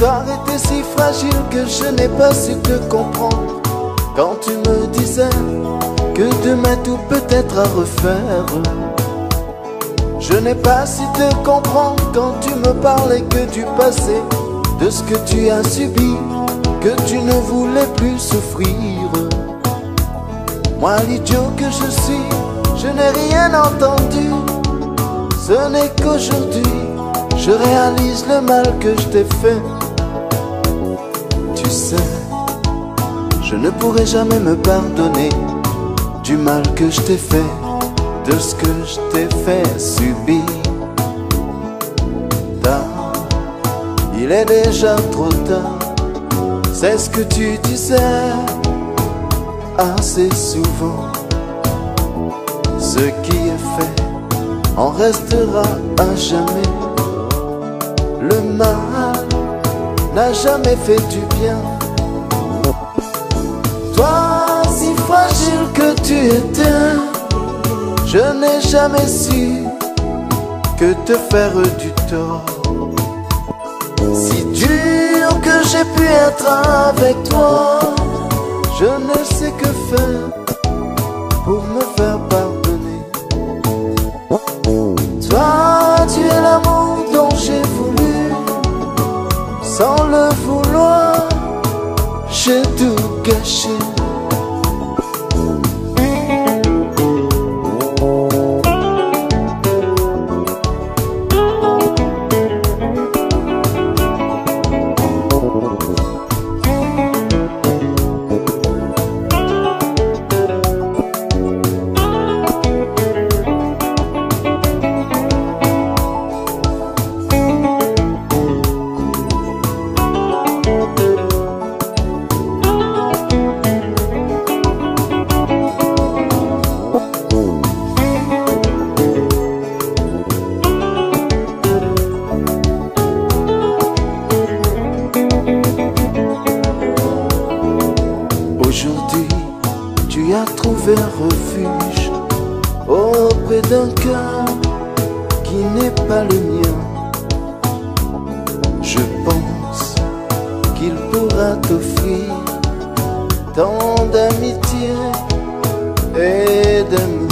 l'histoire était si fragile que je n'ai pas su te comprendre. Quand tu me disais que demain tout peut être à refaire, je n'ai pas su te comprendre quand tu me parlais que du passé, de ce que tu as subi, que tu ne voulais plus souffrir. Moi l'idiot que je suis, je n'ai rien entendu. Ce n'est qu'aujourd'hui, je réalise le mal que je t'ai fait. Tu sais, je ne pourrai jamais me pardonner du mal que je t'ai fait, de ce que je t'ai fait subir. Tard, il est déjà trop tard, c'est ce que tu disais assez souvent. Ce qui est fait en restera à jamais. Le mal n'a jamais fait du bien. Toi, si fragile que tu étais, je n'ai jamais su que te faire du tort. Si dur que j'ai pu être avec toi, je ne sais que faire pour me faire pardonner. Toi, tu es l'amour dont j'ai voulu. Sans le vouloir, j'ai tout gâché. Aujourd'hui, tu as trouvé un refuge auprès d'un cœur qui n'est pas le mien. Je pense qu'il pourra t'offrir tant d'amitié et d'amour.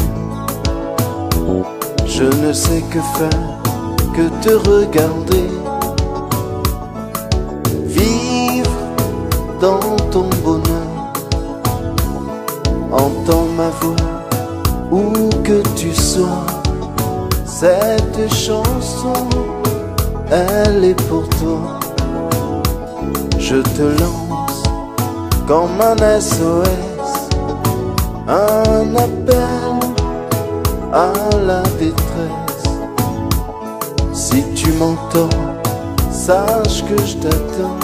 Je ne sais que faire que te regarder, vivre dans ton bonheur. Entends ma voix, où que tu sois, cette chanson, elle est pour toi. Je te lance comme un SOS, un appel à la détresse. Si tu m'entends, sache que je t'attends.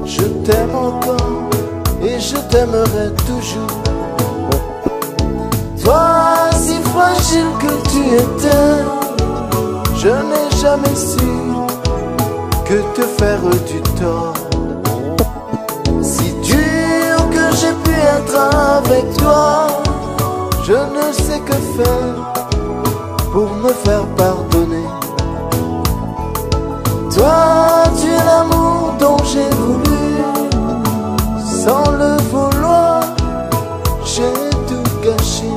Je t'aime encore et je t'aimerai toujours. Toi, si fragile que tu étais, je n'ai jamais su que te faire du tort. Si dur que j'ai pu être avec toi, je ne sais que faire pour me faire pardonner. Toi, tu es l'amour dont j'ai voulu. Sans le vouloir, j'ai tout gâché.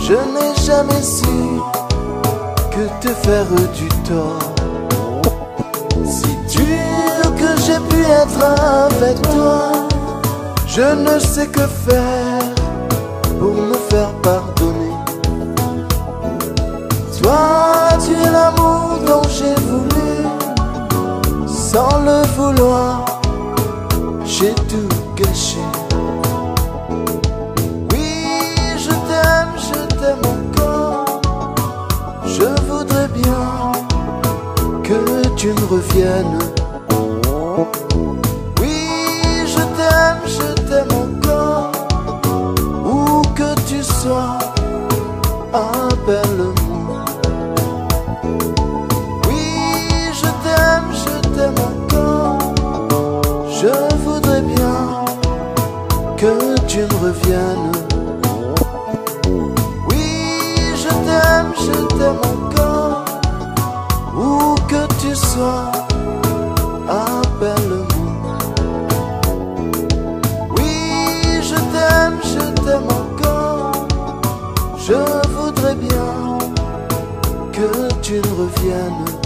Je n'ai jamais su que te faire du tort. Si dur que j'ai pu être avec toi, je ne sais que faire pour me faire pardonner. Toi, tu es l'amour dont j'ai voulu. Sans le vouloir, j'ai tout gâché. Oui, je t'aime encore. Je voudrais bien que tu me reviennes. Oui, je t'aime encore. Où que tu sois, appelle-moi. Oui, je t'aime encore. Je voudrais bien que tu me reviennes. Oui, je t'aime encore. Où que tu sois, appelle-moi. Oui, je t'aime encore. Je voudrais bien que tu me reviennes.